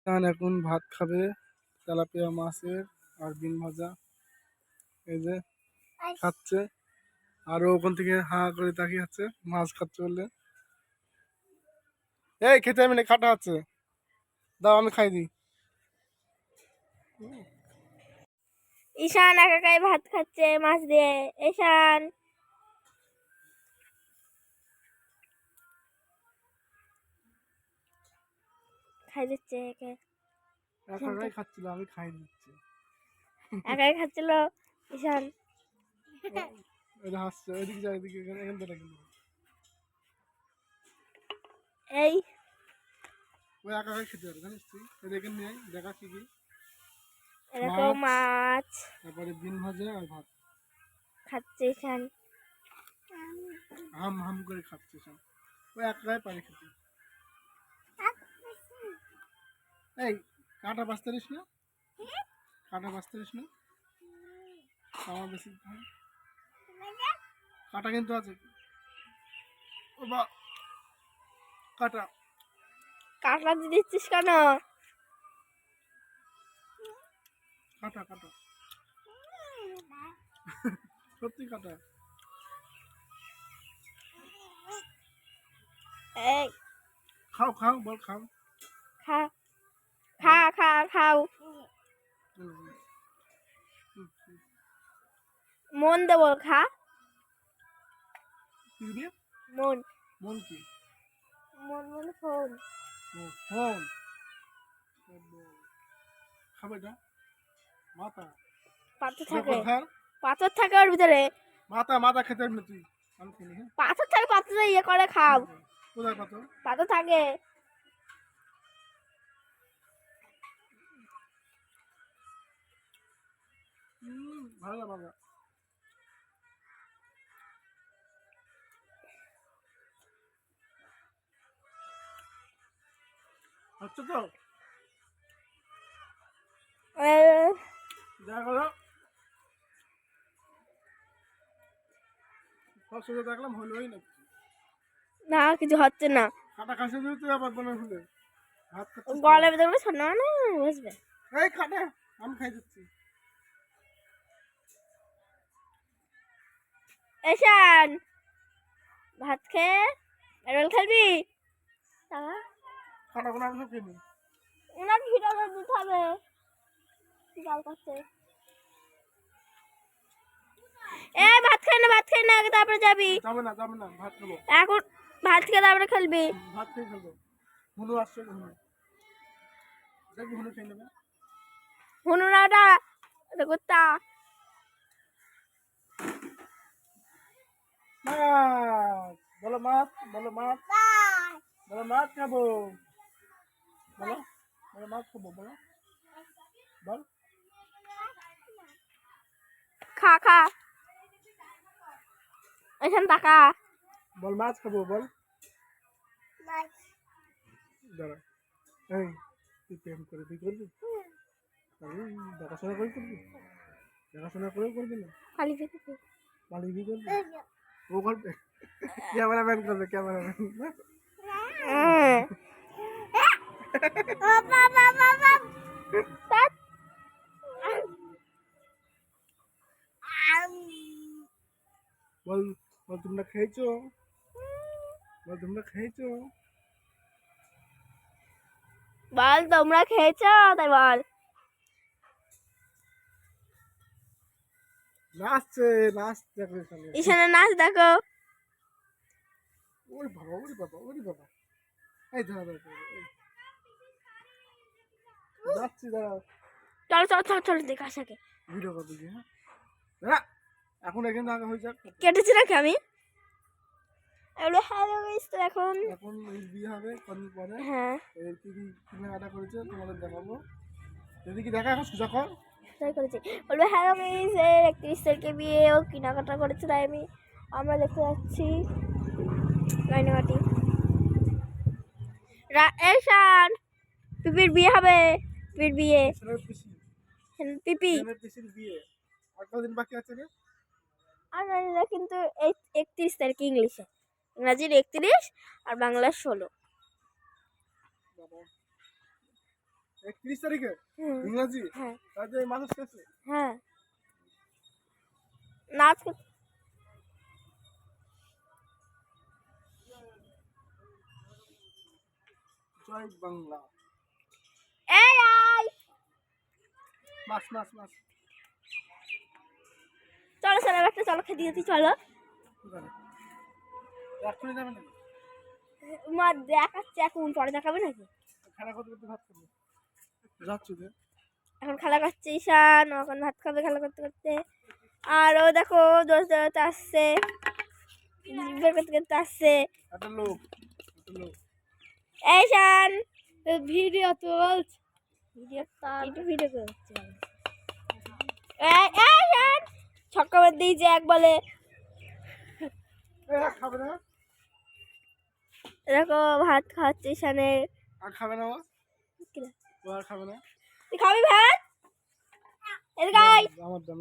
এখন ভাত খাবে, তেলাপিয়া মাছের আর ডিম ভাজা। এই যে খাচ্ছে, আর ওখান থেকে হা করে তাকিয়ে আছে মাছ খাচ্ছে বলে। এই খেতে আমি না, খাটা আছে, দাও আমি খাই দিই। ঈশান একাই ভাত খাচ্ছে মাছ দিয়ে। ঈশান খাই দিচ্ছে একাই খাচ্ছিল, আমি খাই দিচ্ছি। একাই খাচ্ছিল ঈশান। এটা হাসছে, এদিকে যায়, এদিকে এখান থেকে এই ওই একাই খেতে পারে, জানিস তুই? এদিকে নিয়ে দেখা কি কি এরকম মাছ, তারপরে ডিম ভাজা আর ভাত খাচ্ছে ঈশান। হাম হাম করে খাচ্ছে সব। ওই একাই পারে খেতে। এই কাঁটা বাঁচতে পারিস না, কাঁটা বাঁচতে পারিস না, আমার বেশি কাঁটা কিন্তু আছে। ও বা কাঁটা, কাঁটা দিয়ে দিচ্ছিস কেন? কাঁটা কাঁটা সত্যি কাঁটা। এই খাও খাও বল খাও। খা খা খা খাও, মন দেবো, খা। মন মন কি? মন মানে ফোন। ফোন খাবে না, মাথা পাথর থাকে, খার পাথর থাকে ওর ভিতরে। মাথা মাথা খেতে পারবি না তুই, আমি খেলি। হ্যাঁ পাথর থাকে, পাথর ইয়ে করে খাও। কোথায় পাথর? পাথর থাকে। ভালো না ভালো। হচ্ছে তো দেখা গেল সব সুযোগ দেখলাম, হলোই না না, কিছু হচ্ছে না। কাটা খাসি দিয়ে তুই আবার বলে ফুলে ভাত খাচ্ছিস। গলা ভিতরে করে শোনা না বুঝবে। এই কাটা আমি খাই দিচ্ছি। ঈশান ভাত খেয়ে রোল খেলবি? কাটা কোনো আমি সব কিনি। ওনার ভিডিও দিতে হবে, জল করছে। এ ভাত খাই না, ভাত খাই না, আগে তারপরে যাবি। যাবে না যাবে না, ভাত খাবো এখন। ভাত খেয়ে তারপরে খেলবি। ভাত খেয়ে খেলবো। হুনু আসছে, হুনু দেখবি, হুনু খেয়ে নেবে। হুনু না, ওটা কুত্তা। মাছ বলো, মাছ বলো, মাছ বলো, মাছ খাবো বলো, বলো মাছ খাবো বলো, বল খা খা। এখানে টাকা বল মাছ খাবো বল। দাঁড়া, এই তুই প্রেম করে তুই করবি? দেখাশোনা করে করবি? দেখাশোনা করেও করবি না, খালি পেতে পালিয়ে করবি? ও করবে, ক্যামেরাম্যান করবে, ক্যামেরাম্যান। বল বল তোমরা খেয়েছো, বল তোমরা খেয়েছো। বল তোমরা খেয়েছো, তাই বল। নাচছে, নাচ দেখো ঈশানের নাচ দেখো। ওরে বাবা, ওরে বাবা, ওরে বাবা। এই দাঁড়া দাঁড়া, যাচ্ছি দাঁড়া। চলো চলো চলো চলো দেখে আসাকে। ভিডিও করতে গিয়ে, হ্যাঁ এখন এখানে আগে হয়ে যাক। কেটেছি নাকি আমি? হ্যালো গাইস, তো এখন এখন বিয়ে হবে কদিন পরে। হ্যাঁ, এর কি কি কেনাকাটা করেছে তোমাদের দেখাবো। যদি কি দেখা, এখন সোজা কর। তাই করেছি। বলবে হ্যালো গাইস, এর 31 তারিখে বিয়ে, ও কেনাকাটা করেছে, তাই আমরা দেখতে যাচ্ছি গয়নাগাটি। ঈশান পিপির বিয়ে হবে, পিপির বিয়ে। পিপি পিসির বিয়ে আর কদিন বাকি আছে রে? আর জানি না, কিন্তু 31 তারিখ ইংলিশে, ইংরাজির 31 আর বাংলার 16। 31 তারিখে হুম, ইংরাজি হ্যাঁ তাহলে এই মাস শেষে হ্যাঁ নাচ জয় বাংলা এই আই মাস মাস মাস চলো চলো একটা চলো খেতে যেতে চলো কোথায় এখনই যাবে নাকি মা দেখাচ্ছে এখন পরে দেখাবে নাকি খেলা করতে করতে ভাত খাবো যাচ্ছি যে এখন খেলা করছে ঈশান ও এখন ভাত খাবে খেলা করতে করতে আর ও দেখো দোষ দৌড়াতে আসছে বের করতে করতে আসছে একটা লোক এই ঈশান ভিডিও তুলছ ভিডিও একটু ভিডিও করছে এই ঈশান ছক্কা মার দিয়েছে এক বলে খাবে না দেখো ভাত খাচ্ছে ঈশানের আর খাবে না ও আর খাবে না তুই খাবি ভাত এদিকে আয় আমার দাম